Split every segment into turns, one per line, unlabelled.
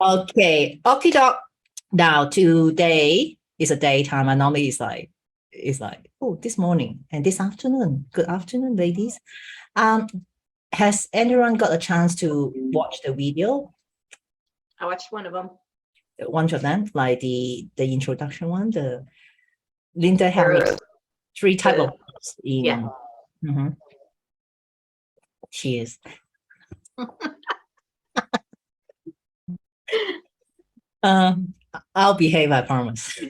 Okay, okay, doc. Now today is a daytime. And normally it's like this morning and this afternoon. Good afternoon, ladies. Um, has anyone got a chance to watch the video?
I watched one of them.
One of them, like the introduction one, the Linda Hamilton, three type of in.
Yeah.
Mhm. She is. I'll behave, I promise.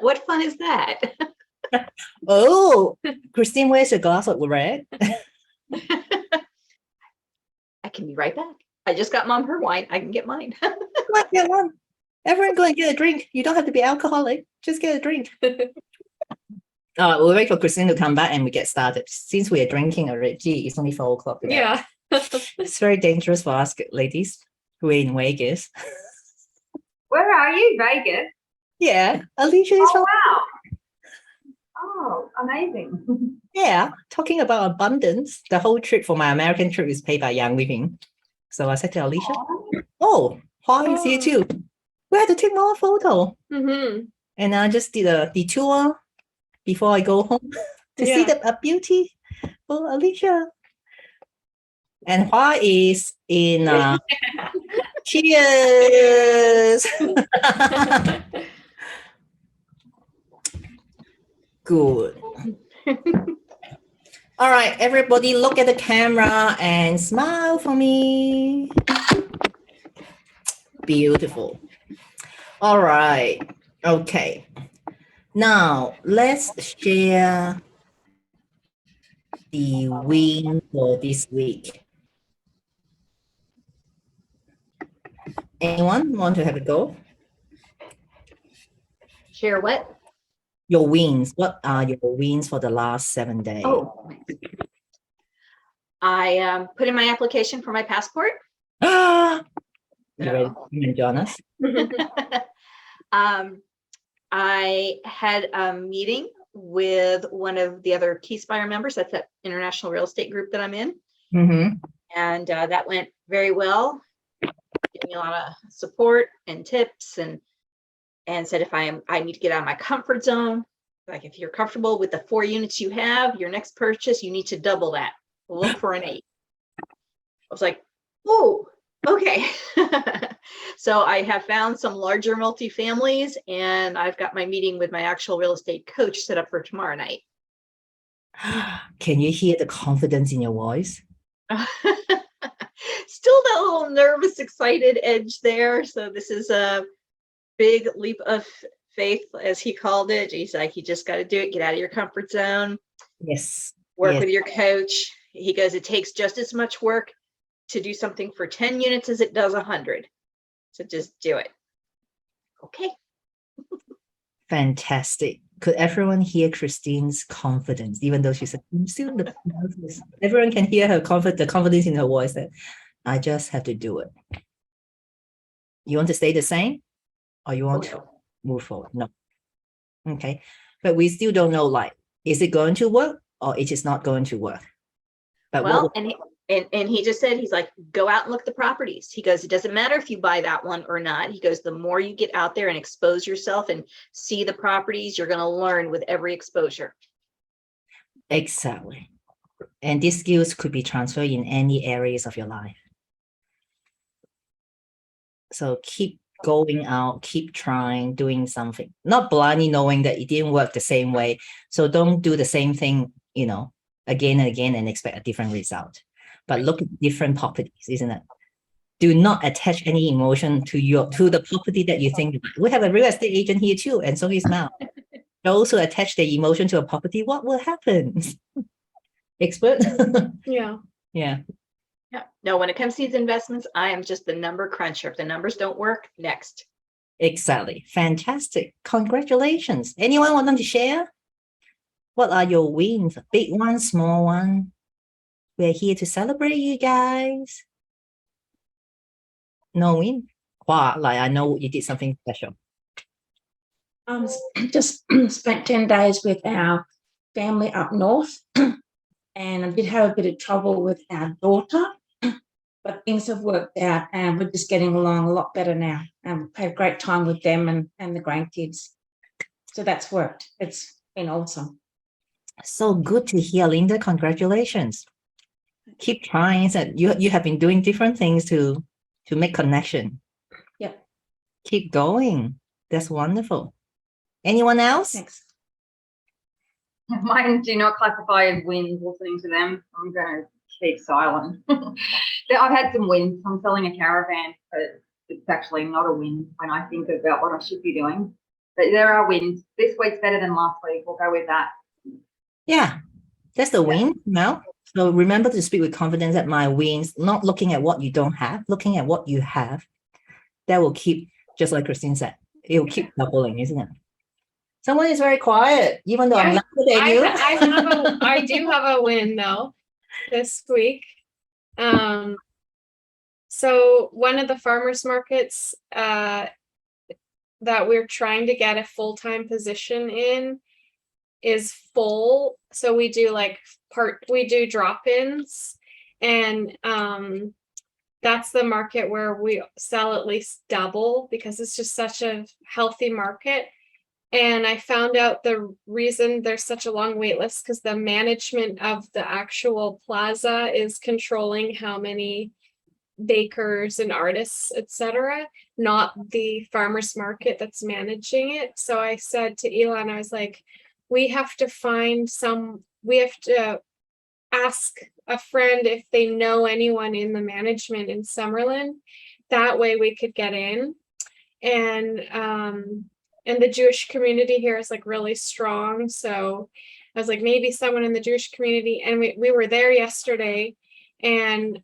What fun is that?
Oh, Christine, where's your glass of red?
I can be right back. I just got mom her wine. I can get mine.
Go and get one. Everyone go and get a drink. You don't have to be alcoholic. Just get a drink. We'll wait for Christine to come back and we get started. Since we are drinking already, gee, it's only 4 o'clock.
Yeah.
It's very dangerous for us ladies who are in Vegas.
Where are you? Vegas?
Yeah, Alicia is from.
Wow. Oh, amazing.
Yeah, talking about abundance. The whole trip for my American trip is paid by Young Living. So I said to Alicia, oh, Hua is here too. We had to take more photo.
Mm-hmm.
And I just did a detour before I go home to see the beauty for Alicia. And Hua is in cheers. Good. All right, everybody look at the camera and smile for me. Beautiful. All right. Okay. Now let's share the win for this week. Anyone want to have a go?
Share what?
Your wins. What are your wins for the last 7 days?
Oh, I put in my application for my passport.
You ready to join us?
I had a meeting with one of the other Keyspire members. That's that international real estate group that I'm in.
Mm-hmm.
And that went very well. Gave me a lot of support and tips and said if I need to get out of my comfort zone. Like if you're comfortable with the 4 units you have, your next purchase, you need to double that. Look for an 8. I was like, oh, okay. So I have found some larger multifamilies and I've got my meeting with my actual real estate coach set up for tomorrow night.
Can you hear the confidence in your voice?
Still that little nervous, excited edge there. So this is a big leap of faith, as he called it. He's like, you just got to do it. Get out of your comfort zone.
Yes.
Work with your coach. He goes, it takes just as much work to do something for 10 units as it does 100. So just do it. Okay.
Fantastic. Could everyone hear Christine's confidence, even though she's still the everyone can hear her the confidence in her voice that I just have to do it. You want to stay the same or you want to move forward? No. Okay. But we still don't know, like, is it going to work or it is not going to work? But
well, and he just said, he's like, go out and look at the properties. He goes, it doesn't matter if you buy that one or not. He goes, the more you get out there and expose yourself and see the properties, you're going to learn with every exposure.
Exactly. And these skills could be transferred in any areas of your life. So keep going out, keep trying, doing something, not blindly knowing that it didn't work the same way. So don't do the same thing, again and again and expect a different result. But look at different properties, isn't it? Do not attach any emotion to the property that you think. We have a real estate agent here too, and so is Mal. Those who attach their emotion to a property, what will happen? Expert?
Yeah.
Yeah.
Yeah. No, when it comes to these investments, I am just the number cruncher. If the numbers don't work, next.
Exactly. Fantastic. Congratulations. Anyone want them to share? What are your wins? Big one, small one? We're here to celebrate you guys. No win? Wow, like I know you did something special.
Just spent 10 days with our family up north and I did have a bit of trouble with our daughter, but things have worked out and we're just getting along a lot better now. And have a great time with them and the grandkids. So that's worked. It's been awesome.
So good to hear, Linda. Congratulations. Keep trying. So you have been doing different things to make connection.
Yep.
Keep going. That's wonderful. Anyone else?
Thanks.
Mine do not classify as wins listening to them. I'm going to keep silent. I've had some wins. I'm selling a caravan, but it's actually not a win when I think about what I should be doing. But there are wins. This week's better than last week. We'll go with that.
Yeah, that's the win now. So remember to speak with confidence that my wins, not looking at what you don't have, looking at what you have. That will keep, just like Christine said, it will keep doubling, isn't it? Someone is very quiet, even though I'm louder than you.
I do have a win though this week. So one of the farmers markets that we're trying to get a full-time position in is full. So we do drop-ins, and that's the market where we sell at least double because it's just such a healthy market. And I found out the reason there's such a long wait list because the management of the actual plaza is controlling how many bakers and artists, etc., not the farmers market that's managing it. So I said to Elon, I was like, we have to ask a friend if they know anyone in the management in Summerlin. That way we could get in. And the Jewish community here is like really strong. So I was like, maybe someone in the Jewish community. And we were there yesterday, and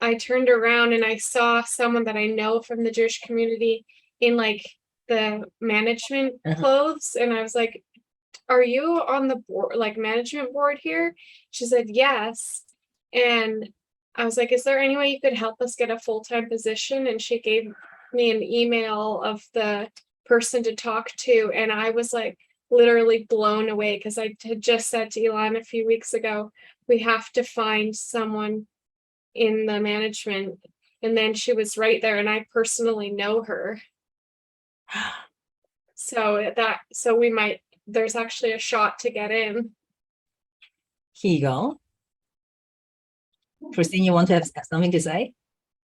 I turned around and I saw someone that I know from the Jewish community in like the management clothes. And I was like, are you on the board, like management board here? She said, yes. And I was like, is there any way you could help us get a full-time position? And she gave me an email of the person to talk to, and I was like literally blown away because I had just said to Elon a few weeks ago, we have to find someone in the management, and then she was right there, and I personally know her. So there's actually a shot to get in.
Here you go. Christine, you want to have something to say?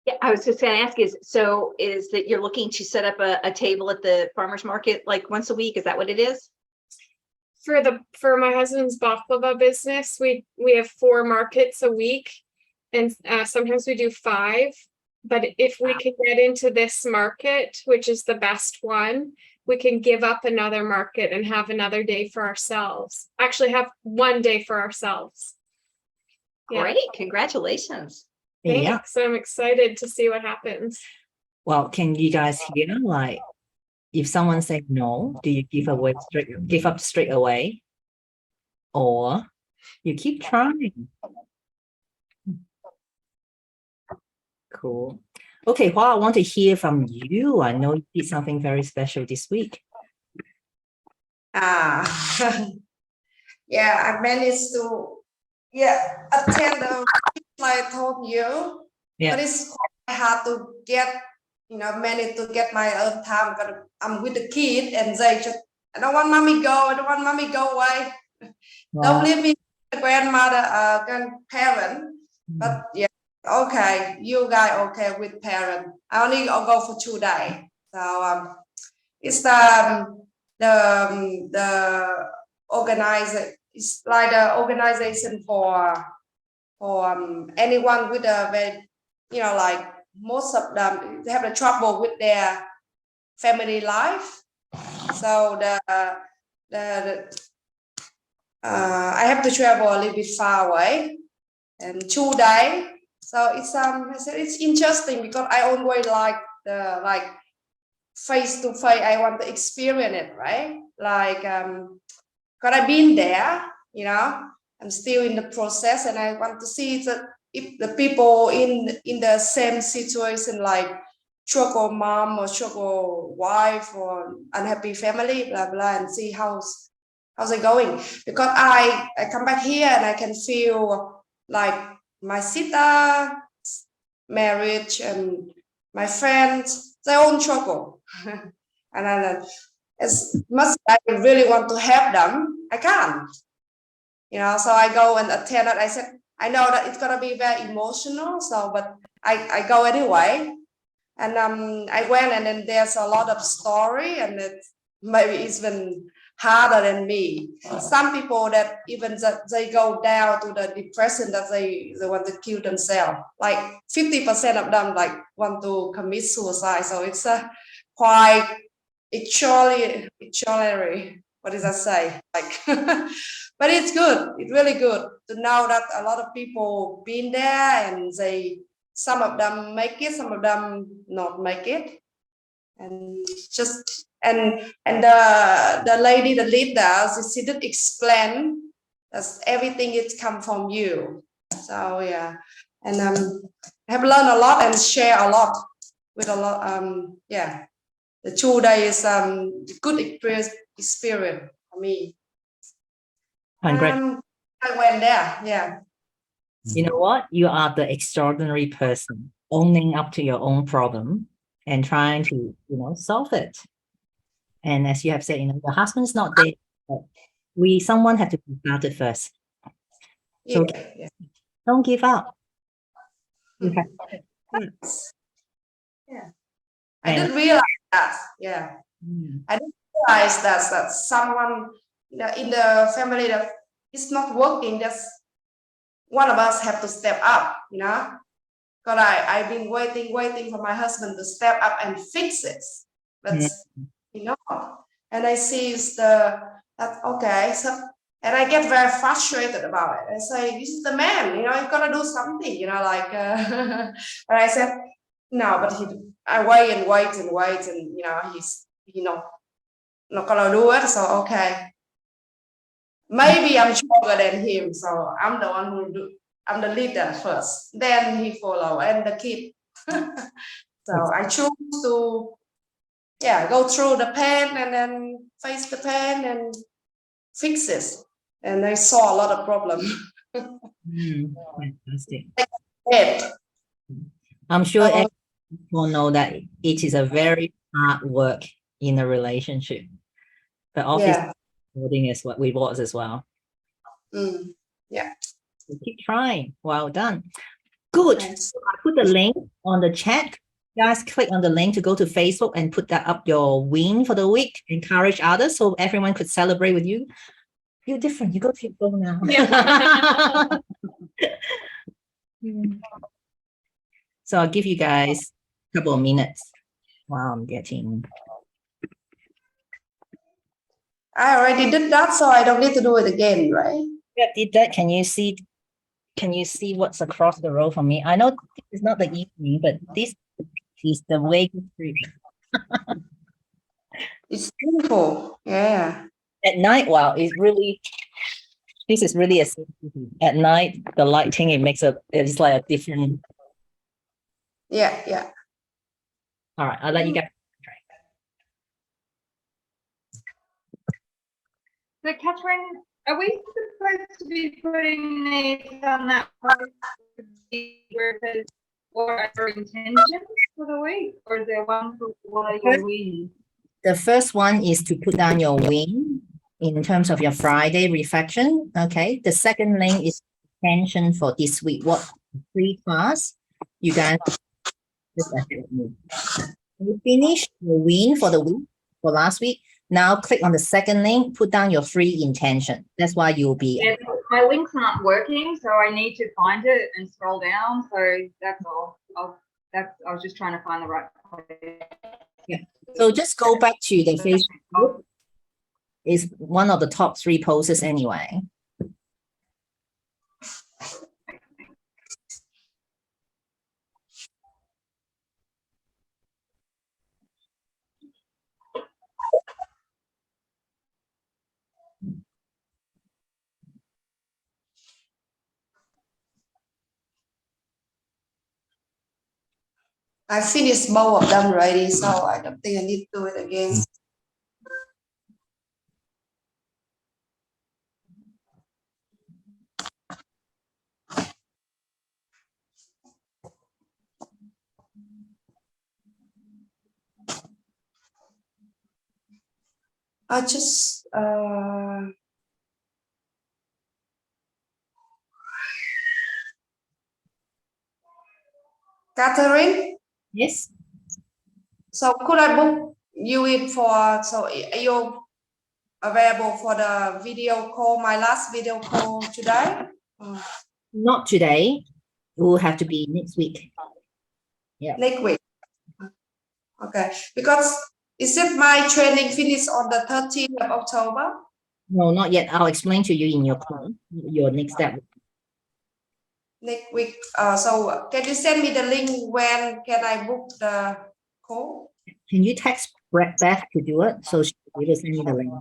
Yeah, I was just going to ask is that you're looking to set up a table at the farmer's market like once a week? Is that what it is?
For my husband's baklava business, we have 4 markets a week, and sometimes we do 5. But if we can get into this market, which is the best one, we can give up another market and have another day for ourselves. Actually, have one day for ourselves. Yeah.
Great, congratulations.
Yeah.
Thanks. I'm excited to see what happens.
Well, can you guys hear, like, if someone said no, do you give up straight away, or you keep trying? Cool. Okay, well, I want to hear from you. I know you did something very special this week.
Yeah, I managed to attend the I told you.
Yeah.
But it's quite hard to manage to get my own time because I'm with the kid and they just, I don't want mommy go away.
Wow.
Don't leave me with grandmother, grandparent. But yeah, okay, you guys okay with parent. I only go for 2 days. So it's the organizer. It's like the organization for anyone with a very, like most of them they have the trouble with their family life. So I have to travel a little bit far away, and 2 days. So it's interesting because I always like the face to face. I want to experience it, right? Like because I've been there, I'm still in the process, and I want to see if the people in the same situation, like struggle mom or struggle wife or unhappy family, blah blah, and see how's it going. Because I come back here and I can feel like my sister marriage and my friends, their own trouble. And then as much as I really want to help them, I can't. So I go and attend it. I said, I know that it's gonna be very emotional, but I go anyway. And I went, and then there's a lot of story, and it maybe it's even harder than me. Some people that even they go down to the depression that they want to kill themselves. Like 50% of them like want to commit suicide. So it's a quite extraordinary. What does that say? Like, but it's good. It's really good to know that a lot of people been there, and some of them make it, some of them not make it, and just and the lady, the leader, she did explain that everything is come from you. So yeah, and I have learned a lot and share a lot with a lot. Yeah, the 2 days good experience for me.
Congrats.
I went there. Yeah.
You know what? You are the extraordinary person, owning up to your own problem and trying to, solve it. And as you have said, your husband's not dead, but someone had to be started first. So
Yeah.
don't give up. You have
Yeah. I
And-
didn't realize that. Yeah.
Mm.
I didn't realize that someone in the family that is not working, that's one of us have to step up, because I've been waiting for my husband to step up and fix it. But and I see okay, so, and I get very frustrated about it. I say, this is the man, you gotta do something, like but I said, no, but I wait and wait, and he's not gonna do it. So okay, maybe I'm stronger than him, so I'm the one who do. I'm the leader first, then he follow, and the kid. So I choose to, go through the pain and then face the pain and fix it. And I saw a lot of problems.
Fantastic.
Yeah.
I'm sure
So-
everyone will know that it is a very hard work in a relationship, but obviously rewarding is what rewards as well.
Mm.
So keep trying. Well done. Good.
Thanks.
So I put the link on the chat. Guys, click on the link to go to Facebook and put that up your win for the week. Encourage others so everyone could celebrate with you. You're different. You go to your phone now. So I'll give you guys a couple of minutes while I'm getting.
I already did that, so I don't need to do it again, right?
Yeah, did that. Can you see? Can you see what's across the road from me? I know it's not the evening, but this is the way through.
It's beautiful. Yeah.
At night, wow, this is really a at night, the lighting, it's like a different.
Yeah.
All right, I'll let you guys try.
So Catherine, are we supposed to be putting these on that post where it says what are intentions for the week, or is there one for what are your wins?
The first one is to put down your win in terms of your Friday reflection. Okay. The second link is intention for this week. What 3 tasks you guys just ahead of me. You finish your win for the week for last week. Now click on the second link, put down your 3 intention. That's why you'll be.
Yeah, my links aren't working, so I need to find it and scroll down. So that's all. I was just trying to find the right place.
So just go back to the Facebook group. It's one of the top 3 posts anyway.
I finished both of them already, so I don't think I need to do it again. I just Catherine.
Yes.
So could I book you in for? So are you available for the video call? My last video call today.
Not today. It will have to be next week.
Next week. Okay, because is it my training finished on the 13th of October?
No, not yet. I'll explain to you in your call, your next step.
Next week. So can you send me the link? When can I book the call?
Can you text Beth to do it? So she will send me the link.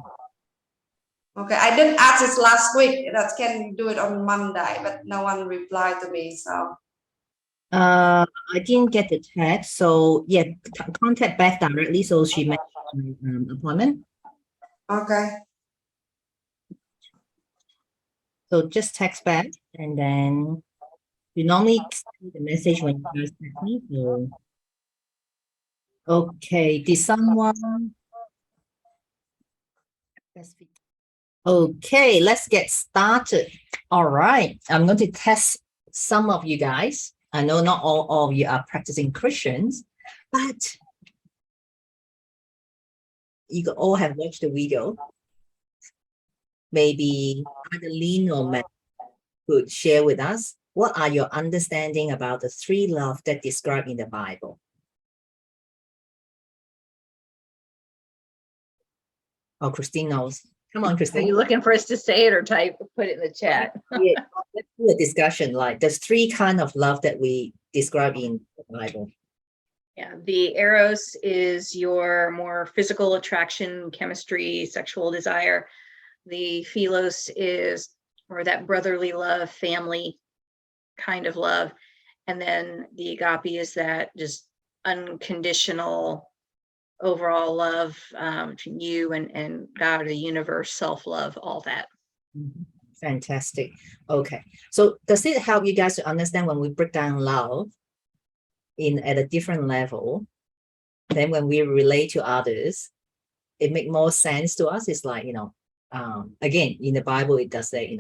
Okay, I did ask this last week that can do it on Monday, but no one replied to me. So
I didn't get the text. So yeah, contact Beth directly so she makes an appointment.
okay.
So just text Beth and then you normally see the message when you guys text me. So okay, did someone? Okay, let's get started. All right, I'm going to test some of you guys. I know not all of you are practicing Christians, but you all have watched the video. Maybe Adeline or Matt could share with us what are your understanding about the three love that described in the Bible. Oh, Christine knows. Come on,
Are
Christine.
you looking for us to say it or type, put it in the chat?
Yeah, let's do a discussion. Like there's three kind of love that we describe in the Bible.
Yeah, the eros is your more physical attraction, chemistry, sexual desire. The philos is or that brotherly love, family kind of love. And then the agape is that just unconditional overall love between you and God or the universe, self-love, all that.
Fantastic. Okay. So does it help you guys to understand when we break down love at a different level, then when we relate to others, it makes more sense to us? It's like, again, in the Bible, it does say,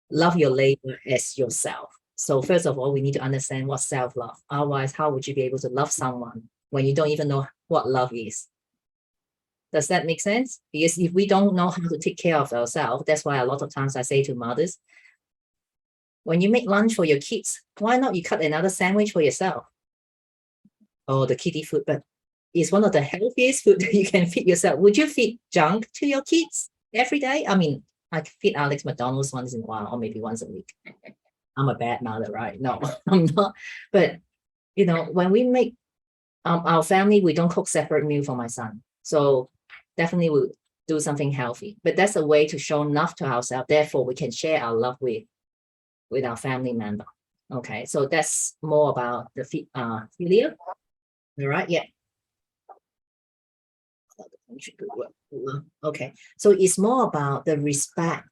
love your neighbor as yourself. So first of all, we need to understand what self-love. Otherwise, how would you be able to love someone when you don't even know what love is? Does that make sense? Because if we don't know how to take care of ourselves, that's why a lot of times I say to mothers, when you make lunch for your kids, why not you cut another sandwich for yourself? Or the kiddie food, but it's one of the healthiest food that you can feed yourself. Would you feed junk to your kids every day? I mean, I feed Alex McDonald's once in a while, or maybe once a week. I'm a bad mother, right? No, I'm not. But, when we make our family, we don't cook separate meal for my son. So definitely we'll do something healthy. But that's a way to show love to ourselves. Therefore, we can share our love with our family member. Okay, so that's more about the philia. All right, yeah. Okay, so it's more about the respect,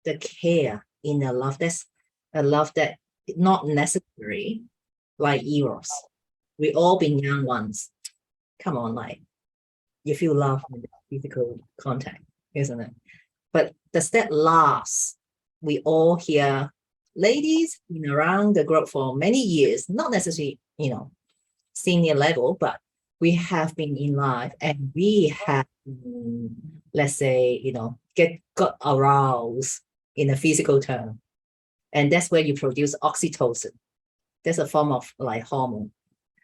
the care in the love. That's a love that not necessary like eros. We all been young once. Come on, like you feel love in the physical contact, isn't it? But does that last? We all hear ladies been around the group for many years, not necessarily, senior level, but we have been in life and we have, let's say, got aroused in a physical term. And that's where you produce oxytocin. That's a form of like hormone.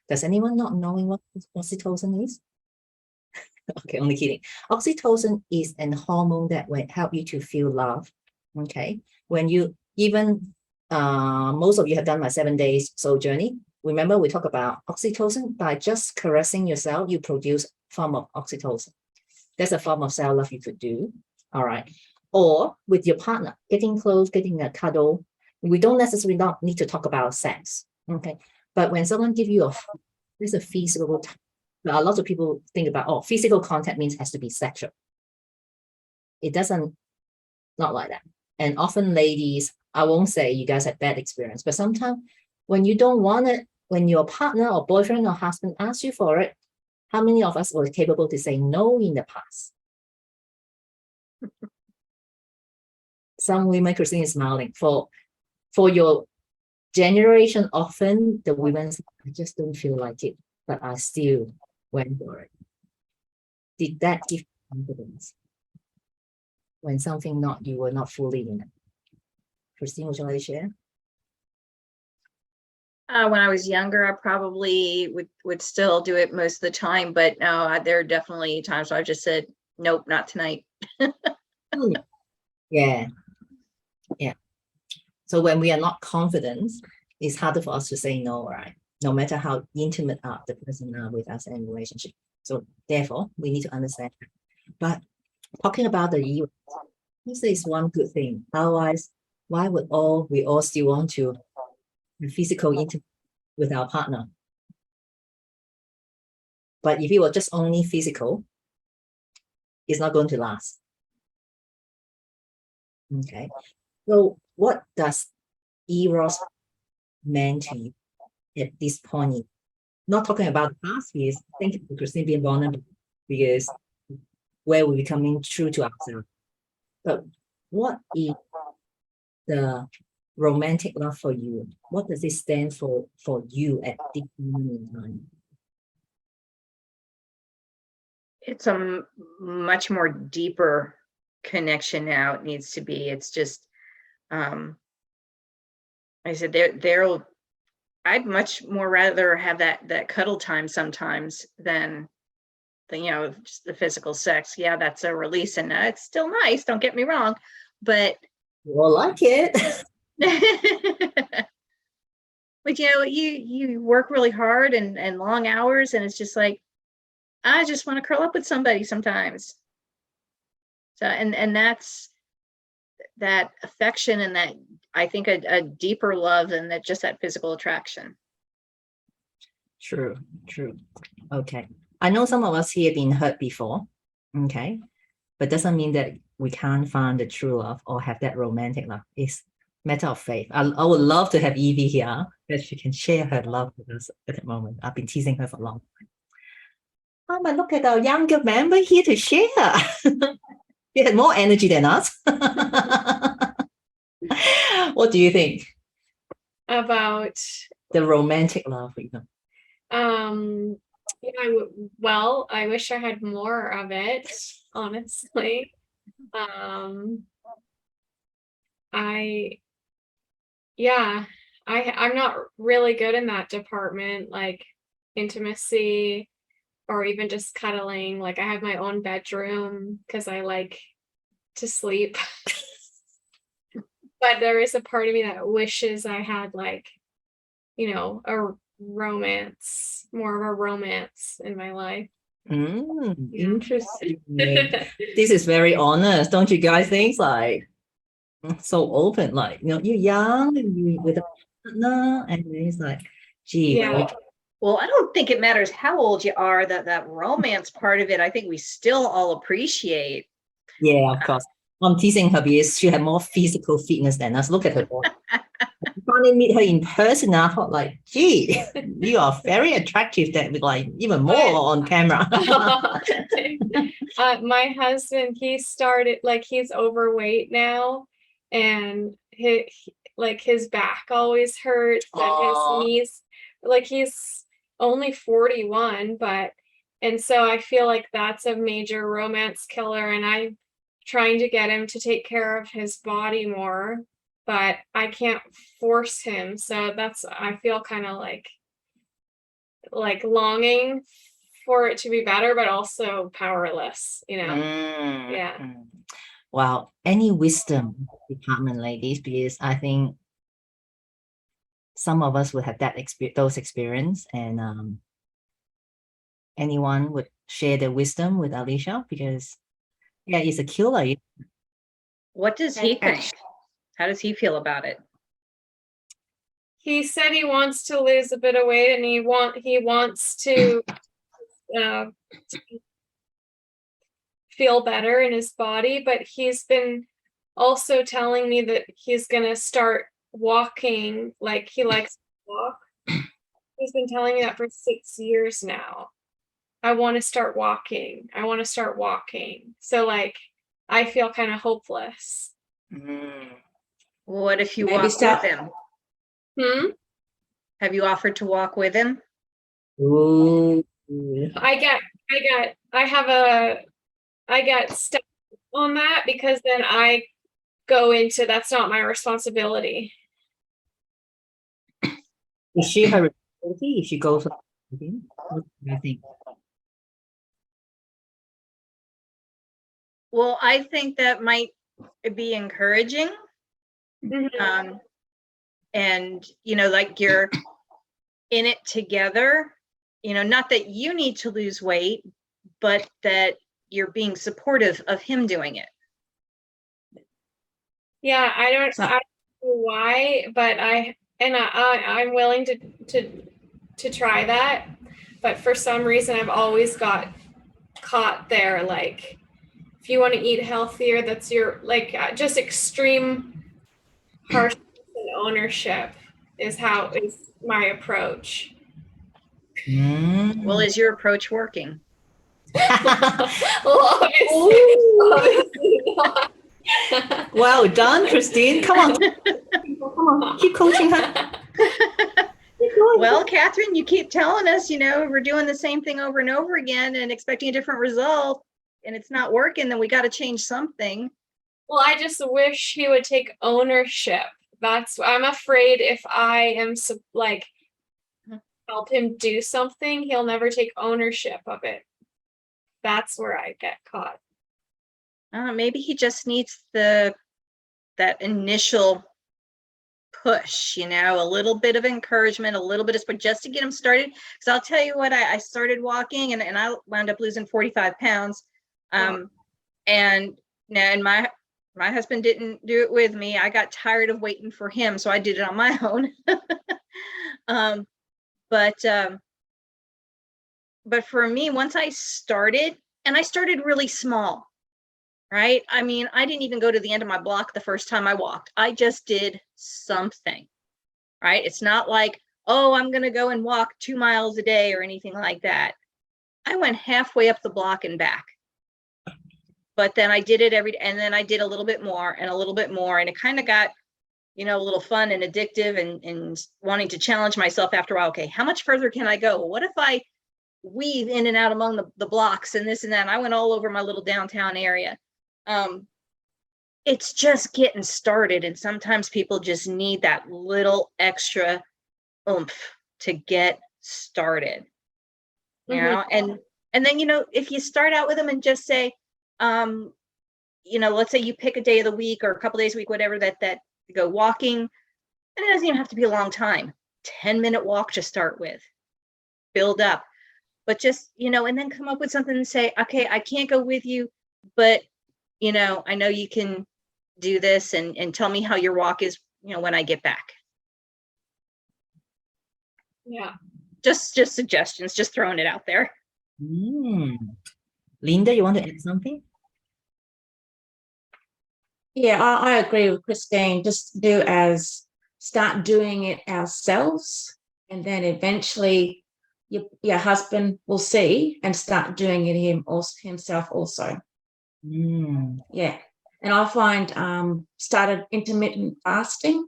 Does anyone not knowing what oxytocin is? Okay, only kidding. Oxytocin is an hormone that will help you to feel love. Okay, when you even most of you have done my 7 days soul journey. Remember, we talk about oxytocin. By just caressing yourself, you produce form of oxytocin. That's a form of self-love you could do. All right. Or with your partner, getting close, getting a cuddle. We don't necessarily not need to talk about sex. Okay. But when someone gives you there's a physical, a lot of people think about, physical contact means has to be sexual. It doesn't, not like that. And often ladies, I won't say you guys have bad experience, but sometimes when you don't want it, when your partner or boyfriend or husband asks you for it, how many of us were capable to say no in the past? Some women, Christine is smiling. For your generation, often the women say, I just don't feel like it, but I still went for it. Did that give you confidence when something not you were not fully in it? Christine, would you like to share?
When I was younger, I probably would still do it most of the time, but no, there are definitely times where I just said, nope, not tonight.
Yeah. Yeah. So when we are not confident, it's harder for us to say no, right? No matter how intimate the person are with us in relationship. So therefore, we need to understand. But talking about the EU, this is one good thing. Otherwise, why would we all still want to have physical intimacy with our partner? But if it were just only physical, it's not going to last. Okay. So what does Eros mean to you at this point? Not talking about the past years. Thank you for Christine being vulnerable, because where we're becoming true to ourselves. But what is the romantic love for you? What does it stand for you at this moment in time?
It's a much more deeper connection now. It needs to be. It's just, I said I'd much more rather have that cuddle time sometimes than just the physical sex. Yeah, that's a release, and it's still nice. Don't get me wrong, but
You all like it.
but you work really hard and long hours, and it's just like, I just want to curl up with somebody sometimes. So and that's that affection, and that, I think, a deeper love than just that physical attraction.
True. Okay. I know some of us here have been hurt before. Okay. But doesn't mean that we can't find the true love or have that romantic love. It's matter of faith. I would love to have Evie here, that she can share her love with us at the moment. I've been teasing her for a long time. But look at our younger member here to share. You had more energy than us. What do you think?
About
The romantic love,
well, I wish I had more of it, honestly. I'm not really good in that department, like intimacy or even just cuddling. Like, I have my own bedroom because I like to sleep. But there is a part of me that wishes I had, like, a romance, more of a romance in my life. Yeah.
Interesting. This is very honest, don't you guys think? Like, so open, like, you're young and you with a partner, and then it's like, gee,
Yeah.
Well, I don't think it matters how old you are. That romance part of it, I think we still all appreciate.
yeah, of course. I'm teasing her because she had more physical fitness than us. Look at her body. I finally meet her in person. I thought, like, gee, you are very attractive. That with, like, even more on camera.
My husband, he started, like, he's overweight now, and his back always hurts, and his knees, like, he's only 41, and so I feel like that's a major romance killer, and I'm trying to get him to take care of his body more, but I can't force him. So I feel kind of like longing for it to be better, but also powerless, Yeah.
Wow. Any wisdom department, ladies, because I think some of us would have those experience, and anyone would share their wisdom with Alicia, because it's a killer.
What does he think? How does he feel about it?
He said he wants to lose a bit of weight, and he wants to feel better in his body, but he's been also telling me that he's gonna start walking, like he likes to walk. He's been telling me that for 6 years now. I want to start walking. So, like, I feel kind of hopeless.
Mm.
What if you
Maybe
walk
start-
with him?
Hmm?
Have you offered to walk with him?
Ooh.
I get stuck on that because then I go into that's not my responsibility.
Is she her responsibility if she goes with him? What do you think?
Well, I think that might be encouraging.
Mhm.
And, you know, like you're in it together, you know, not that you need to lose weight, but that you're being supportive of him doing it.
Yeah, I don't
So-
know why, but I'm willing to try that. But for some reason I've always got caught there, like if you want to eat healthier, that's your like just extreme harshness and ownership is my approach.
Mm.
Well, is your approach working?
Well, obviously not.
Well done, Christine. Come on. Come on. Keep coaching her. Keep going.
Well, Catherine, you keep telling us, you know, we're doing the same thing over and over again and expecting a different result, and it's not working, then we got to change something.
Well, I just wish he would take ownership. I'm afraid if I am like help him do something, he'll never take ownership of it. That's where I get caught.
Maybe he just needs that initial push, you know, a little bit of encouragement, a little bit of support just to get him started. Because I'll tell you what, I started walking and I wound up losing 45 pounds. And my husband didn't do it with me. I got tired of waiting for him, so I did it on my own. But for me, once I started, and I started really small, right? I mean, I didn't even go to the end of my block the first time I walked. I just did something, right? It's not like, oh, I'm going to go and walk 2 miles a day or anything like that. I went halfway up the block and back. But then I did it and then I did a little bit more and a little bit more. And it kind of got, you know, a little fun and addictive and wanting to challenge myself after a while. Okay, how much further can I go? Well, what if I weave in and out among the blocks and this and that? And I went all over my little downtown area. It's just getting started. And sometimes people just need that little extra oomph to get started, you know? And then, you know, if you start out with them and just say, you know, let's say you pick a day of the week or a couple days a week, whatever, that you go walking, and it doesn't even have to be a long time, 10-minute walk to start with, build up, but just, you know, and then come up with something and say, okay, I can't go with you, but, you know, I know you can do this and tell me how your walk is, you know, when I get back.
Yeah.
Just suggestions, just throwing it out there.
Linda, you want to add something?
Yeah, I agree with Christine. Just start doing it ourselves, and then eventually your husband will see and start doing it himself also. Yeah. And I find started intermittent fasting,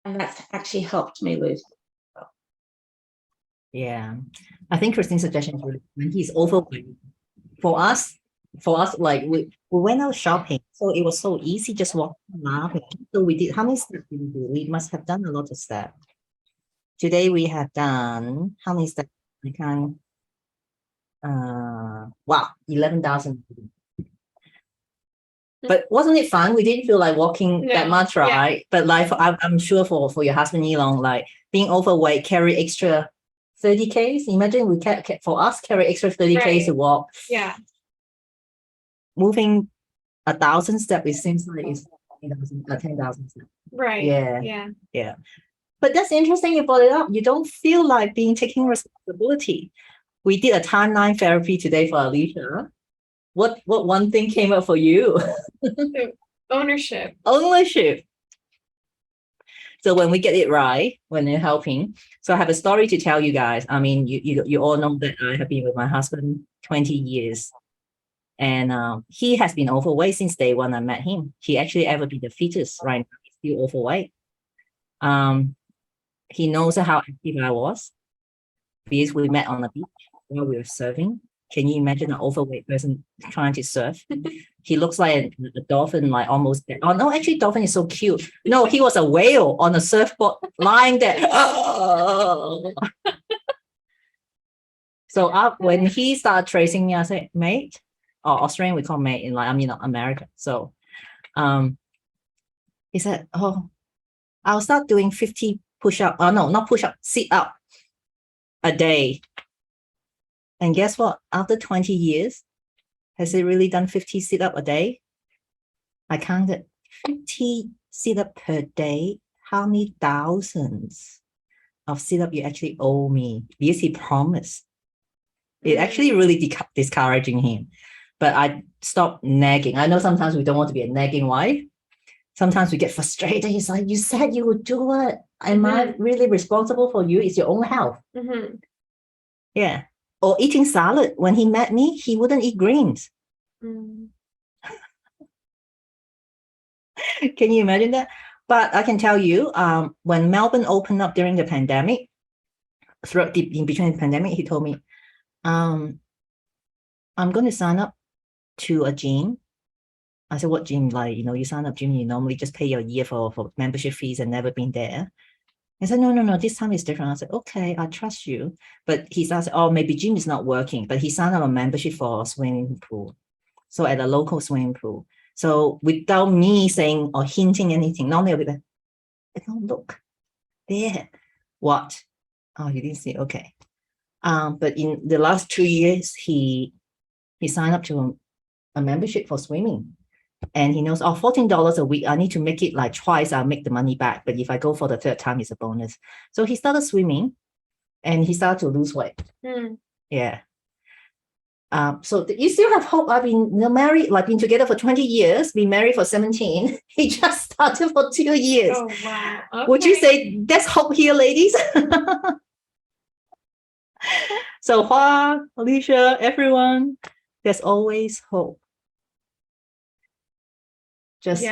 and that's actually helped me lose.
Yeah, I think Christine's suggestion is really when he's overweight. For us, like we went out shopping, so it was so easy just walking around. So we did, how many steps did we do? We must have done a lot of steps. Today we have done, how many steps? I can't, wow, 11,000. But wasn't it fun? We didn't feel like walking that
No,
much,
yeah.
right? But like, I'm sure for your husband, Elon, like being overweight, carry extra 30 Ks. Imagine we for us carry extra 30 Ks to walk.
Yeah.
Moving 1,000 steps, it seems like it's 10,000 steps.
Right.
Yeah.
Yeah.
But that's interesting you brought it up. You don't feel like taking responsibility. We did a timeline therapy today for Alicia. What one thing came up for you?
Ownership.
Ownership. So when we get it right, when you're helping, so I have a story to tell you guys. I mean, you all know that I have been with my husband 20 years. And he has been overweight since day one I met him. He actually ever be the fittest, right now. He's still overweight. He knows how active I was because we met on the beach while we were surfing. Can you imagine an overweight person trying to surf? He looks like a dolphin, like almost dead. Oh no, actually, dolphin is so cute. No, he was a whale on a surfboard lying there. So when he started tracing me, I said, mate, or Australian we call mate in like America. So he said, oh, I'll start doing 50 push-up. Oh no, not push-up, sit-up a day. And guess what? After 20 years, has he really done 50 sit-up a day? I counted 50 sit-up per day. How many thousands of sit-up you actually owe me? Because he promised. It actually really discouraging him. But I stopped nagging. I know sometimes we don't want to be a nagging wife. Sometimes we get frustrated. He's like, you said you would do it. Am I really responsible for you? It's your own health. Yeah. Or eating salad. When he met me, he wouldn't eat greens. Can you imagine that? But I can tell you, when Melbourne opened up during the pandemic, in between the pandemic, he told me, I'm going to sign up to a gym. I said, what gym? Like, you sign up gym, you normally just pay your year for membership fees and never been there. I said, no, this time is different. I said, okay, I trust you. But he started, oh, maybe gym is not working. But he signed up a membership for a swimming pool. So at a local swimming pool. So without me saying or hinting anything, normally I'll be like, oh, look, there. What? Oh, you didn't see, okay. But in the last 2 years, he signed up to a membership for swimming. And he knows, $14 a week, I need to make it like twice, I'll make the money back. But if I go for the third time, it's a bonus. So he started swimming and he started to lose weight. Yeah. So you still have hope. I've been married, like been together for 20 years, been married for 17. He just started for 2 years.
Oh, wow. Okay.
Would you say that's hope here, ladies? So Hua, Alicia, everyone, there's always hope. Just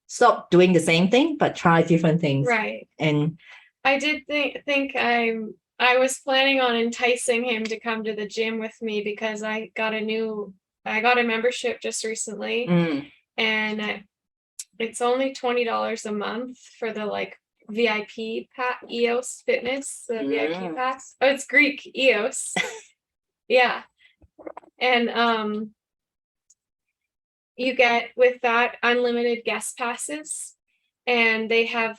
stop doing the same thing, but try different things.
Right.
And
I did think I was planning on enticing him to come to the gym with me because I got a membership just recently, and it's only $20 a month for the like VIP EOS Fitness, the VIP pass. Oh, it's Greek EOS. Yeah. And you get with that unlimited guest passes, and they have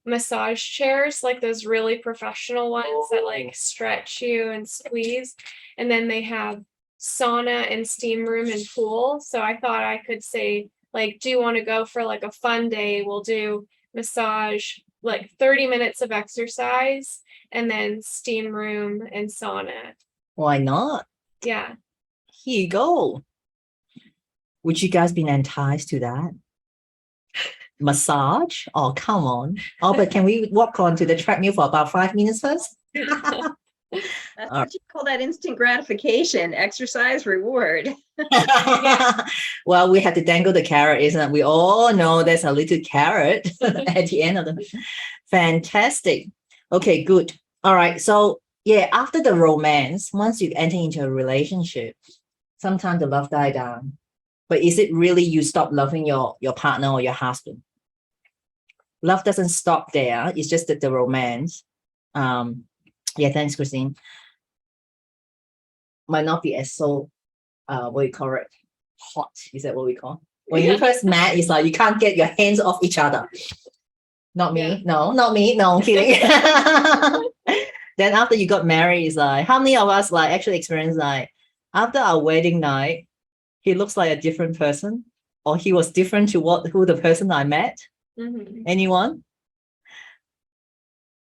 massage chairs, like those really professional ones that like stretch you and squeeze. And then they have sauna and steam room and pool. So I thought I could say, like, do you want to go for like a fun day? We'll do massage, like 30 minutes of exercise, and then steam room and sauna.
why not?
Yeah.
Here you go. Would you guys be enticed to that? Massage? Oh, come on. Oh, but can we walk on to the treadmill for about 5 minutes first?
That's what you call that instant gratification, exercise reward.
Well, we have to dangle the carrot, isn't it? We all know there's a little carrot at the end of the. Fantastic. Okay, good. All right. So yeah, after the romance, once you enter into a relationship, sometimes the love dies down. But is it really you stop loving your partner or your husband? Love doesn't stop there. It's just that the romance. Yeah, thanks, Christine. Might not be as so what you call it, hot. Is that what we call? When you first met, it's like you can't get your hands off each other. Not me.
Yeah.
No, not me. No, I'm kidding. Then after you got married, it's like how many of us like actually experienced like after our wedding night, he looks like a different person, or he was different to who the person I met. Anyone?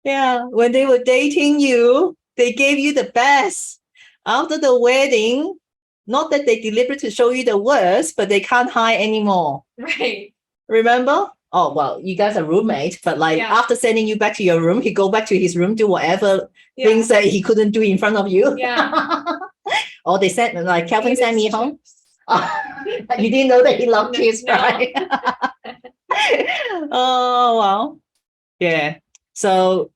Yeah, when they were dating you, they gave you the best. After the wedding, not that they deliberate to show you the worst, but they can't hide anymore.
Right.
Remember? Oh, well, you guys are roommates, but like after sending you back to your room, he go back to his room, do whatever things that he couldn't do in front of you.
Yeah.
Or they sent, like Calvin sent me home. You didn't know that he loved
No,
kids,
no.
right? Oh, wow. Yeah. So,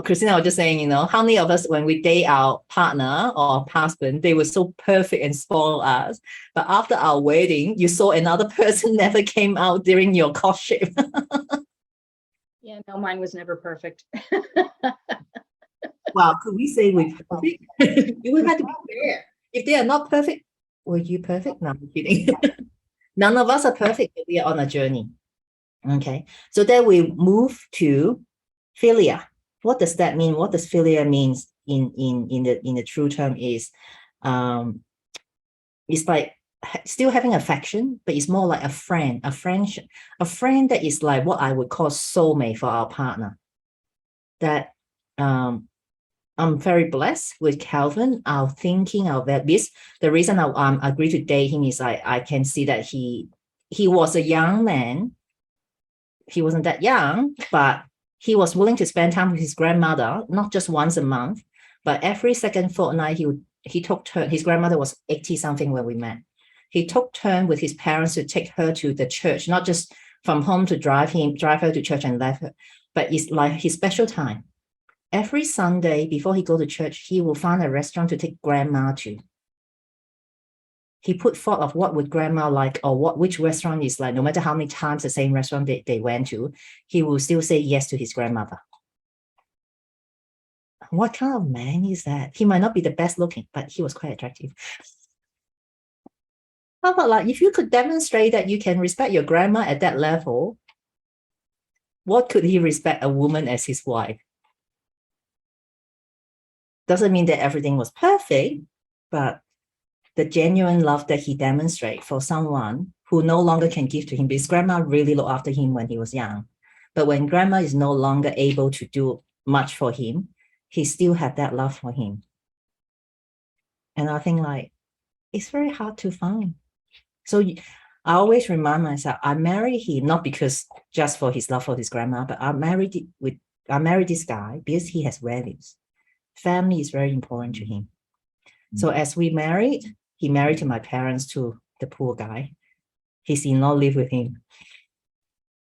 Christina, I was just saying, how many of us, when we date our partner or husband, they were so perfect and spoil us. But after our wedding, you saw another person never came out during your courtship.
Yeah, no, mine was never perfect.
Wow, could we say we're perfect? We had to be fair. If they are not perfect, were you perfect? No, I'm kidding. None of us are perfect, but we are on a journey. Okay, so then we move to philia. What does that mean? What does philia means in the true term is, it's like still having affection, but it's more like a friend, a friendship, a friend that is like what I would call soulmate for our partner. That I'm very blessed with Calvin. Our thinking, our values. The reason I agree to date him is I can see that he was a young man. He wasn't that young, but he was willing to spend time with his grandmother, not just once a month, but every second fortnight. He took turn. His grandmother was 80 something when we met. He took turn with his parents to take her to the church, not just from home to drive her to church and left her, but it's like his special time. Every Sunday before he go to church, he will find a restaurant to take grandma to. He put thought of what would grandma like, or which restaurant is like. No matter how many times the same restaurant they went to, he will still say yes to his grandmother. What kind of man is that? He might not be the best looking, but he was quite attractive. How about like, if you could demonstrate that you can respect your grandma at that level, what could he respect a woman as his wife? Doesn't mean that everything was perfect, but the genuine love that he demonstrates for someone who no longer can give to him, because grandma really looked after him when he was young. But when grandma is no longer able to do much for him, he still had that love for him. And I think like, it's very hard to find. So I always remind myself, I married him not because just for his love for his grandma, but I married this guy because he has values. Family is very important to him. So as we married, he married to my parents too, the poor guy. His in-law lived with him.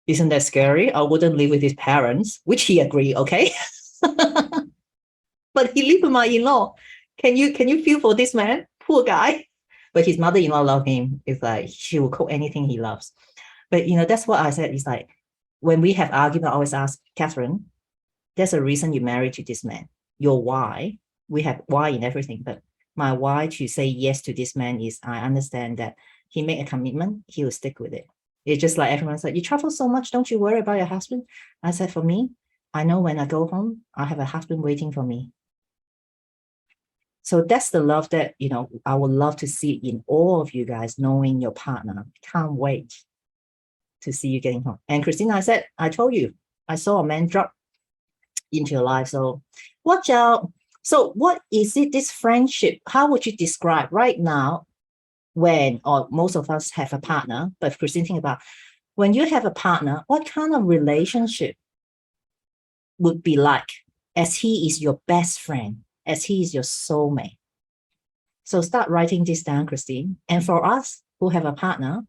Isn't that scary? I wouldn't live with his parents, which he agreed, okay? But he lived with my in-law. Can you feel for this man? Poor guy. But his mother-in-law loved him. It's like she will cook anything he loves. But that's what I said. It's like when we have argument, I always ask Catherine, there's a reason you married to this man. Your why. We have why in everything, but my why to say yes to this man is I understand that he made a commitment, he will stick with it. It's just like everyone's like, you travel so much, don't you worry about your husband? I said, for me, I know when I go home, I have a husband waiting for me. So that's the love that, I would love to see in all of you guys, knowing your partner. Can't wait to see you getting home. And Christina, I told you, I saw a man drop into your life. So watch out. So what is it, this friendship? How would you describe right now when, or most of us have a partner, but Christine, think about when you have a partner, what kind of relationship would be like as he is your best friend, as he is your soulmate? So start writing this down, Christine. And for us who have a partner,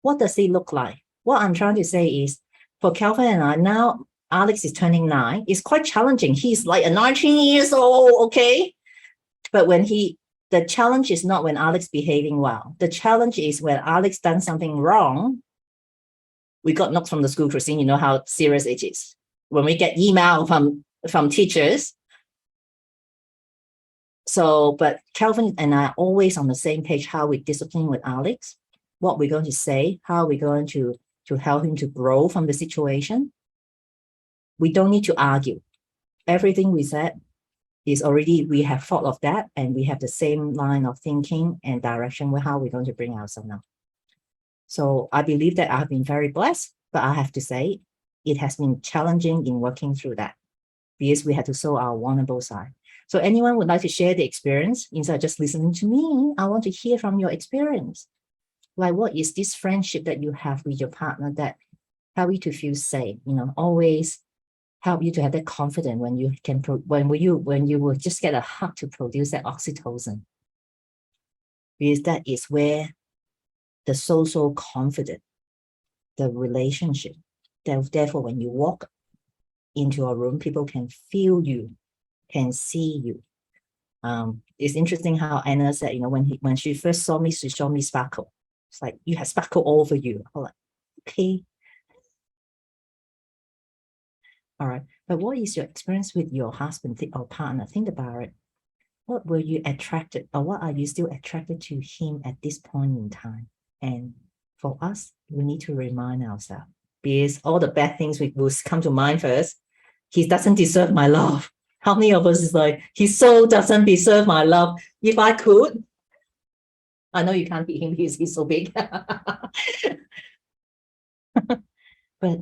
what does it look like? What I'm trying to say is for Calvin and I now, Alex is turning 9. It's quite challenging. He's like a 19 years old, okay? But the challenge is not when Alex behaving well. The challenge is when Alex done something wrong. We got knocked from the school, Christine, you know how serious it is. When we get email from teachers. So, but Calvin and I are always on the same page, how we discipline with Alex, what we're going to say, how we're going to help him to grow from the situation. We don't need to argue. Everything we said is already, we have thought of that, and we have the same line of thinking and direction with how we're going to bring ourselves now. So I believe that I've been very blessed, but I have to say it has been challenging in working through that because we had to show our vulnerable side. So anyone would like to share the experience instead of just listening to me? I want to hear from your experience. Like, what is this friendship that you have with your partner that help you to feel safe? Always help you to have that confidence when you can, when you will just get a hug to produce that oxytocin. Because that is where the social confidence, the relationship. Therefore, when you walk into a room, people can feel you, can see you. It's interesting how Anna said, when she first saw me, she saw me sparkle. It's like, you have sparkle all over you. I'm like, okay. All right. But what is your experience with your husband or partner? Think about it. What were you attracted, or what are you still attracted to him at this point in time? And for us, we need to remind ourselves, because all the bad things will come to mind first. He doesn't deserve my love. How many of us is like, he so doesn't deserve my love? If I could, I know you can't beat him because he's so big. But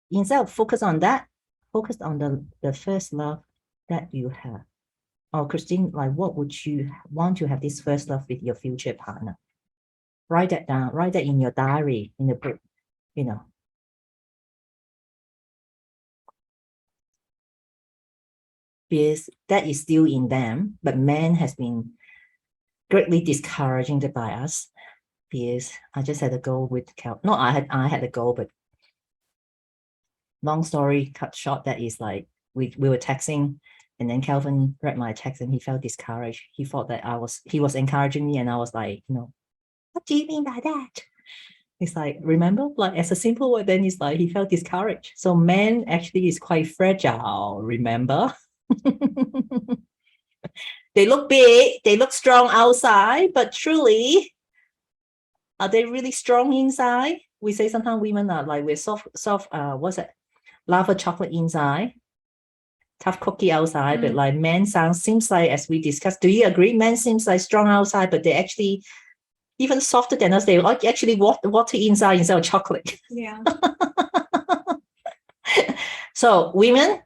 instead of focus on that, focus on the first love that you have. Or Christine, like, what would you want to have this first love with your future partner? Write that down. Write that in your diary, in the book, because that is still in them, but man has been greatly discouraging by us, because I just had a goal with Cal. No, I had a goal, but long story cut short, that is like, we were texting, and then Calvin read my text and he felt discouraged. He thought that he was encouraging me, and I was like, what do you mean by that? It's like, remember, like, as a simple word, then it's like he felt discouraged. So man actually is quite fragile, remember? They look big, they look strong outside, but truly, are they really strong inside? We say sometimes women are like, we're soft, what's it? Lava chocolate inside, tough cookie outside, but like men seems like, as we discussed, do you agree? Men seems like strong outside, but they actually even softer than us. They like actually water inside instead of chocolate.
Yeah.
So women,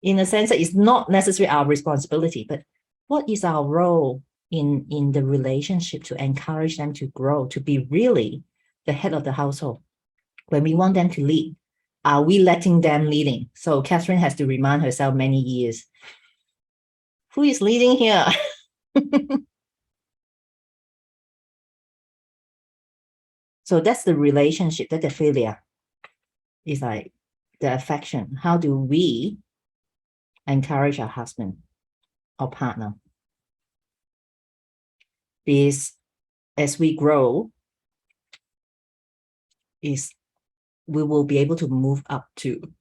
in a sense that it's not necessarily our responsibility, but what is our role in the relationship to encourage them to grow, to be really the head of the household? When we want them to lead, are we letting them leading? So Catherine has to remind herself many years, who is leading here? So that's the relationship, that the failure is like the affection. How do we encourage our husband or partner? Because as we grow, we will be able to move up to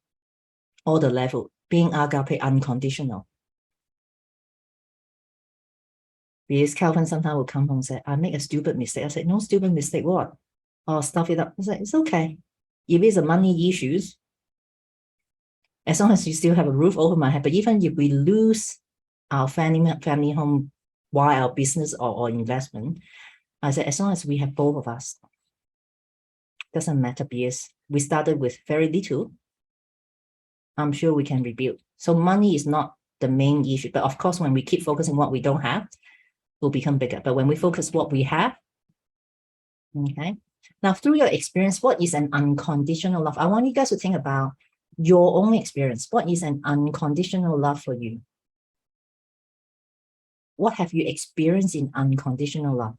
all the level, being agape unconditional. Because Calvin sometimes will come home and say, I make a stupid mistake. I said, no stupid mistake, what? Oh, stuff it up. I said, it's okay. If it's a money issues, as long as you still have a roof over my head. But even if we lose our family home while our business or investment, I said, as long as we have both of us, doesn't matter, because we started with very little. I'm sure we can rebuild. So money is not the main issue. But of course, when we keep focusing what we don't have, will become bigger. But when we focus what we have, okay. Now, through your experience, what is an unconditional love? I want you guys to think about your own experience. What is an unconditional love for you? What have you experienced in unconditional love?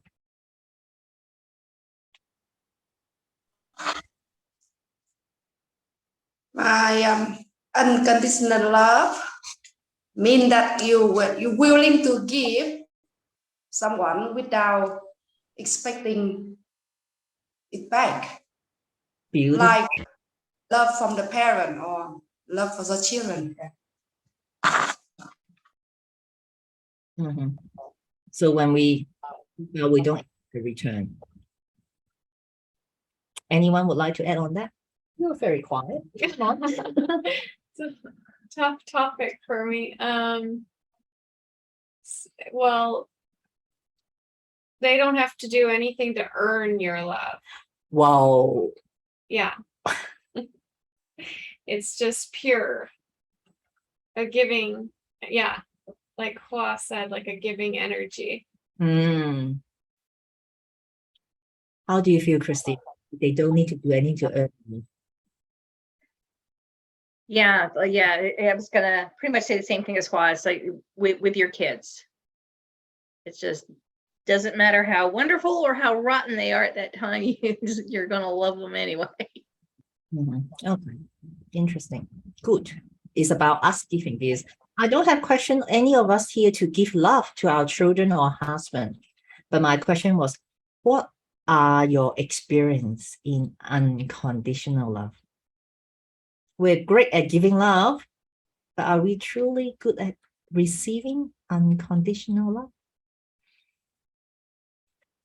My unconditional love mean that you're willing to give someone without expecting it back.
Beautiful.
Like love from the parent or love for the children.
Mm-hmm. So when we don't return. Anyone would like to add on that? You're very quiet.
It's a tough topic for me. Well, they don't have to do anything to earn your love.
Wow.
Yeah. It's just pure. A giving, yeah. Like Hua said, like a giving energy.
How do you feel, Christine? They don't need to do anything to earn you.
Yeah, I was gonna pretty much say the same thing as Hua. It's like with your kids. It's just doesn't matter how wonderful or how rotten they are at that time, you're going to love them anyway.
Mhm. Okay, interesting. Good. It's about us giving this. I don't have question any of us here to give love to our children or husband, but my question was, what are your experience in unconditional love? We're great at giving love, but are we truly good at receiving unconditional love?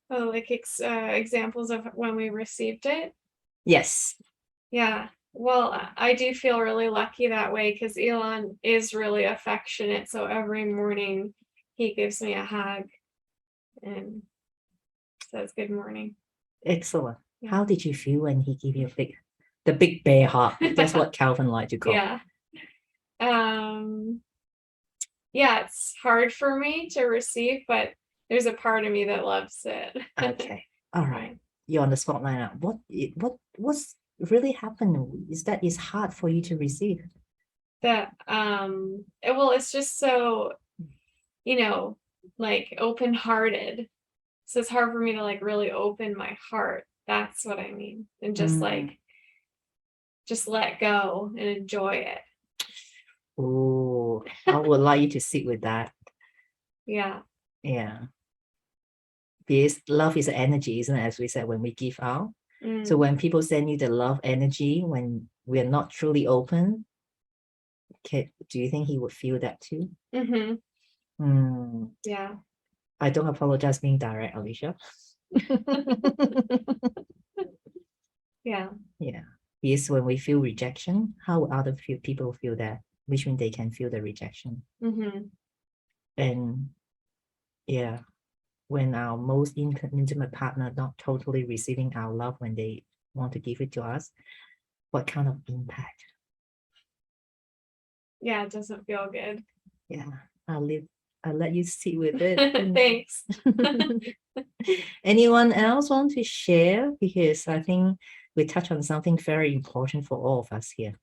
Oh, like examples of when we received it.
Yes.
Yeah. Well, I do feel really lucky that way because Elon is really affectionate. So every morning he gives me a hug and says good morning.
Excellent.
Yeah.
How did you feel when he gave you the big bear hug? That's what Calvin liked to call.
Yeah. Yeah, it's hard for me to receive, but there's a part of me that loves it.
Okay. All right. You're on the spotlight now. What's really happened is that it's hard for you to receive.
That well, it's just so, like open-hearted. So it's hard for me to like really open my heart. That's what I mean. And just like just let go and enjoy it.
Oh, I would like you to sit with that.
Yeah.
Yeah. Because love is energy, isn't it? As we said, when we give out. So when people send you the love energy, when we're not truly open, do you think he would feel that too?
Yeah.
I don't apologize being direct, Alicia.
Yeah.
Yeah. Because when we feel rejection, how other people feel that, which means they can feel the rejection. And yeah, when our most intimate partner not totally receiving our love when they want to give it to us, what kind of impact?
Yeah, it doesn't feel good.
Yeah, I'll let you sit with it.
Thanks.
Anyone else want to share? Because I think we touch on something very important for all of us here.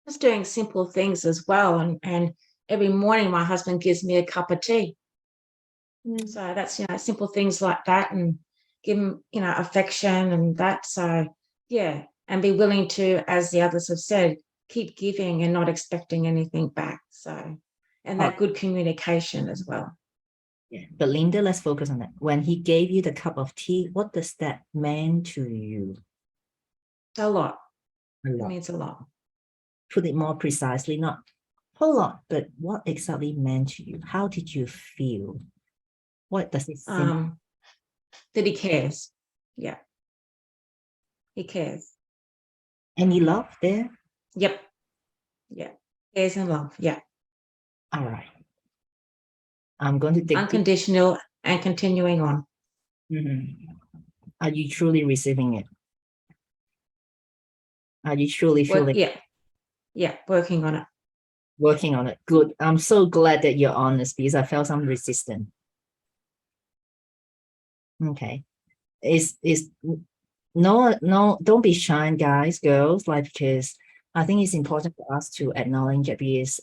Just doing simple things as well. And every morning my husband gives me a cup of tea. So that's, simple things like that, and give him, affection and that. So yeah, and be willing to, as the others have said, keep giving and not expecting anything back. So, and that good communication as well.
Yeah, but Linda, let's focus on that. When he gave you the cup of tea, what does that mean to you?
A lot.
A
It
lot.
means a lot.
Put it more precisely, not a whole lot, but what exactly meant to you? How did you feel? What does it seem?
That he cares. Yeah. He cares.
Any love there?
Yep. Yeah. Cares and love. Yeah.
All right. I'm going to dig
unconditional and continuing on.
Are you truly receiving it? Are you truly feeling?
Yeah, working on it.
Working on it. Good. I'm so glad that you're honest, because I felt some resistance. Okay. No, don't be shy, guys, girls, because I think it's important for us to acknowledge it, because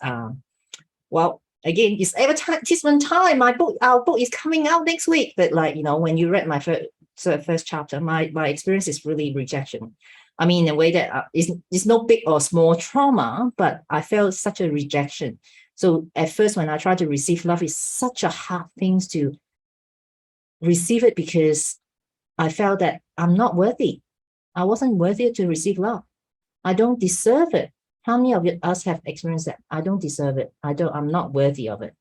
well, again, it's advertisement time. Our book is coming out next week. But when you read my first chapter, my experience is really rejection. I mean, in a way that it's no big or small trauma, but I felt such a rejection. So at first, when I tried to receive love, it's such a hard thing to receive it, because I felt that I'm not worthy. I wasn't worthy to receive love. I don't deserve it. How many of us have experienced that? I don't deserve it. I'm not worthy of it.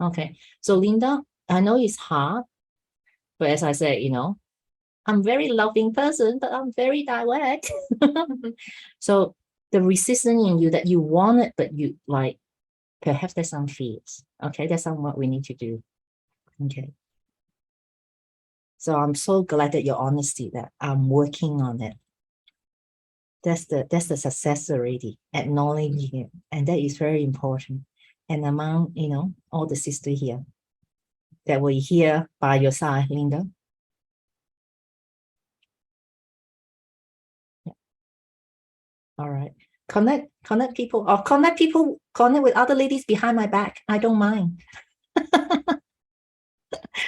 Okay. So Linda, I know it's hard, but as I said, I'm a very loving person, but I'm very direct. So the resistance in you that you want it, but you perhaps there's some fears. Okay. That's what we need to do. Okay. So I'm so glad that your honesty, that I'm working on it. That's the success already, acknowledging it. And that is very important. And among, all the sisters here that were here by your side, Linda. Yeah. All right. Connect people, or connect with other ladies behind my back. I don't mind.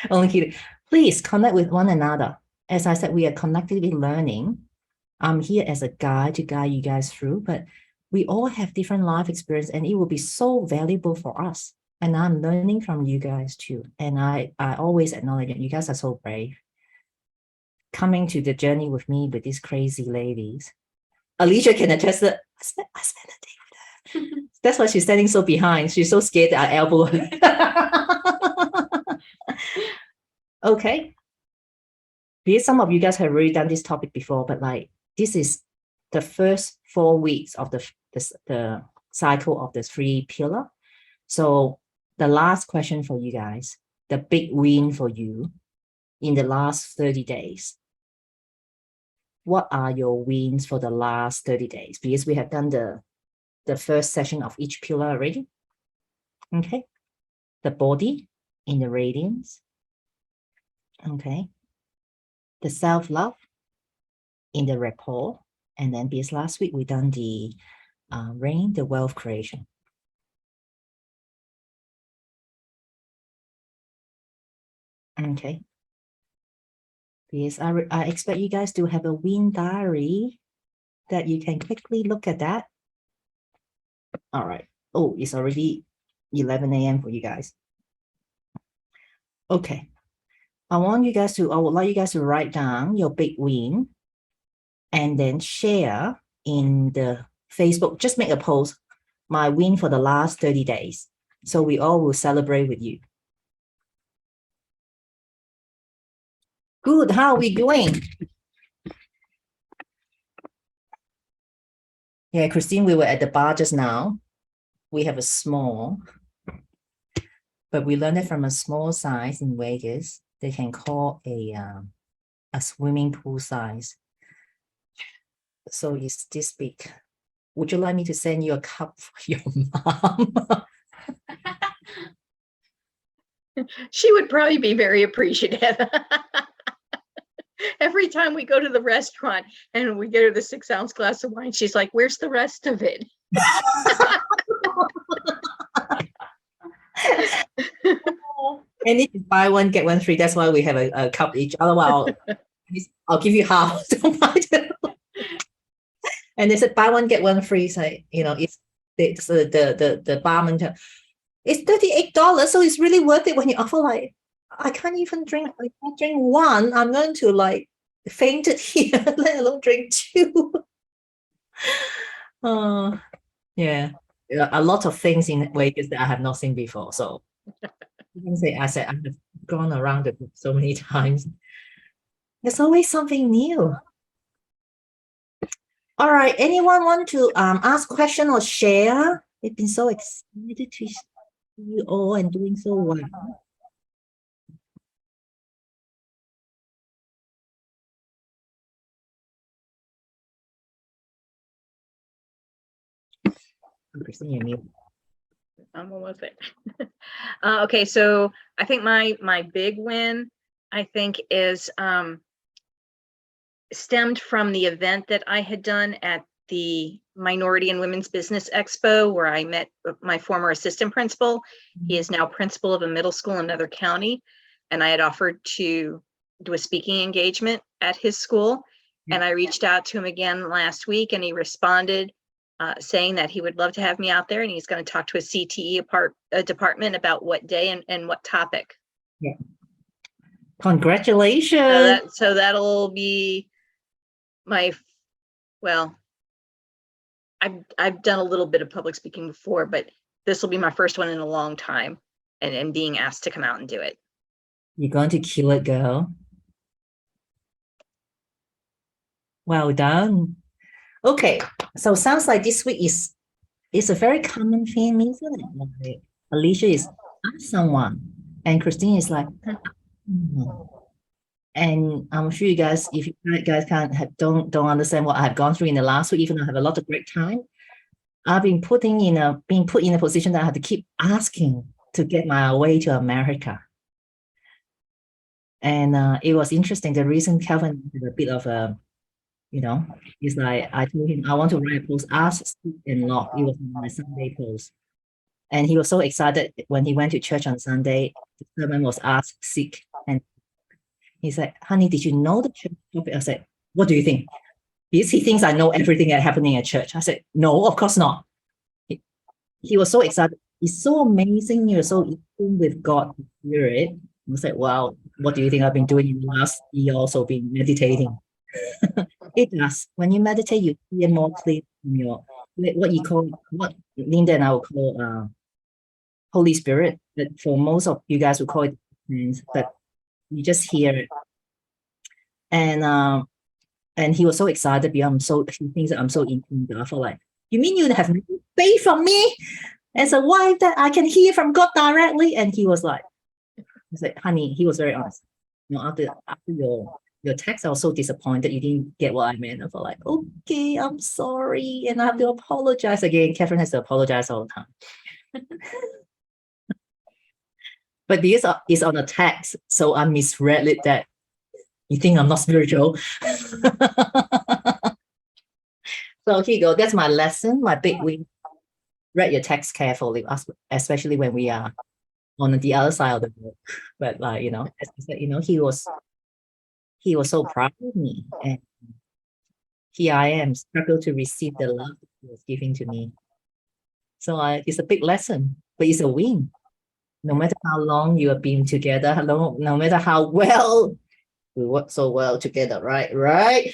Only kidding. Please connect with one another. As I said, we are collectively learning. I'm here as a guide to guide you guys through, but we all have different life experience and it will be so valuable for us. And I'm learning from you guys too. And I always acknowledge that you guys are so brave. Coming to the journey with me with these crazy ladies. Alicia can attest that I spent a day with her. That's why she's standing so behind. She's so scared that I elbow her. Okay. Because some of you guys have already done this topic before, but like this is the first 4 weeks of the cycle of the 3 pillar. So the last question for you guys, the big win for you in the last 30 days. What are your wins for the last 30 days? Because we have done the first session of each pillar already. Okay. The body in the radiance. Okay. The self-love in the rapport. And then because last week we done the rain, the wealth creation. Okay. Because I expect you guys to have a win diary that you can quickly look at that. All right. Oh, it's already 11 a.m. for you guys. Okay. I would like you guys to write down your big win and then share in the Facebook. Just make a post, my win for the last 30 days. So we all will celebrate with you. Good. How are we doing? Yeah, Christine, we were at the bar just now. We have a small, but we learned it from a small size in Vegas. They can call a swimming pool size. So it's this big. Would you like me to send you a cup for your mom?
She would probably be very appreciative. Every time we go to the restaurant and we get her the 6-ounce glass of wine, she's like, where's the rest of it?
And if you buy one, get one free. That's why we have a cup each. Otherwise, I'll give you half. And they said buy one, get one free. So, you know, it's the barman. It's $38, so it's really worth it when you offer like, I can't even drink. I can't drink one. I'm going to like faint it here, let alone drink 2. Yeah, a lot of things in Vegas that I have not seen before. So you can say, I have gone around the group so many times. There's always something new. All right, anyone want to ask question or share? We've been so excited to see you all and doing so well. Christine, you're mute.
I'm almost there. Okay, so I think my big win, I think, is stemmed from the event that I had done at the Minority and Women's Business Expo, where I met my former assistant principal. He is now principal of a middle school in another county, and I had offered to do a speaking engagement at his school. And I reached out to him again last week, and he responded saying that he would love to have me out there, and he's going to talk to a CTE department about what day and what topic.
Yeah. Congratulations.
So that'll be well, I've done a little bit of public speaking before, but this will be my first one in a long time, and being asked to come out and do it.
You're going to kill it, girl. Well done. Okay, so sounds like this week is a very common theme, isn't it? Like Alicia is ask someone, and Christine is like, and I'm sure you guys, if you guys don't understand what I have gone through in the last week, even though I have a lot of great time, I've been put in a position that I have to keep asking to get my way to America. And it was interesting. The reason Calvin had a bit of a, it's like I told him I want to write a post, ask Steve and Locke. It was my Sunday post. And he was so excited when he went to church on Sunday. The sermon was asked sick, and he said, "Honey, did you know the church topic?" I said, "What do you think?" Because he thinks I know everything that's happening at church. I said, "No, of course not." He was so excited. He's so amazing. You're so in tune with God, Spirit. I said, "Wow, what do you think I've been doing in the last year? Also been meditating." It does. When you meditate, you hear more clearly from your what Linda and I will call Holy Spirit. But for most of you guys, will call it, but you just hear it. And he was so excited because he thinks that I'm so intimate. I felt like, you mean you have faith from me as a wife that I can hear from God directly? And he was like, honey, he was very honest. After your text, I was so disappointed you didn't get what I meant. I felt like, okay, I'm sorry, and I have to apologize again. Catherine has to apologize all the time. But because it's on a text, so I misread it that you think I'm not spiritual. So here you go. That's my lesson, my big win. Read your text carefully, especially when we are on the other side of the world. But as I said, he was so proud of me, and here I am, struggle to receive the love that he was giving to me. So it's a big lesson, but it's a win. No matter how long you have been together, no matter how well we work so well together, right?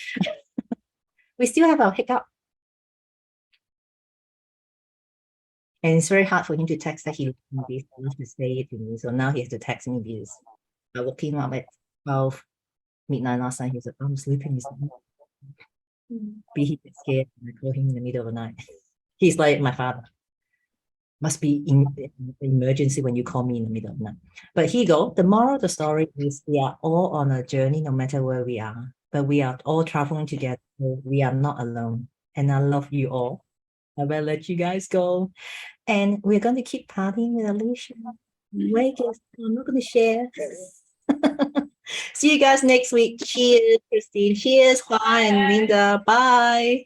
We still have our hiccup. And it's very hard for him to text that he loves to say it to me. So now he has to text me because I woke him up at 12 midnight last night. He was like, I'm sleeping. He gets scared and I call him in the middle of the night. He's like my father. Must be in emergency when you call me in the middle of the night. But here you go. The moral of the story is we are all on a journey, no matter where we are. But we are all traveling together. So we are not alone. And I love you all. I will let you guys go. And we're going to keep partying with Alicia. Vegas, I'm not going to share. See you guys next week. Cheers, Christine. Cheers, Juan and Linda. Bye.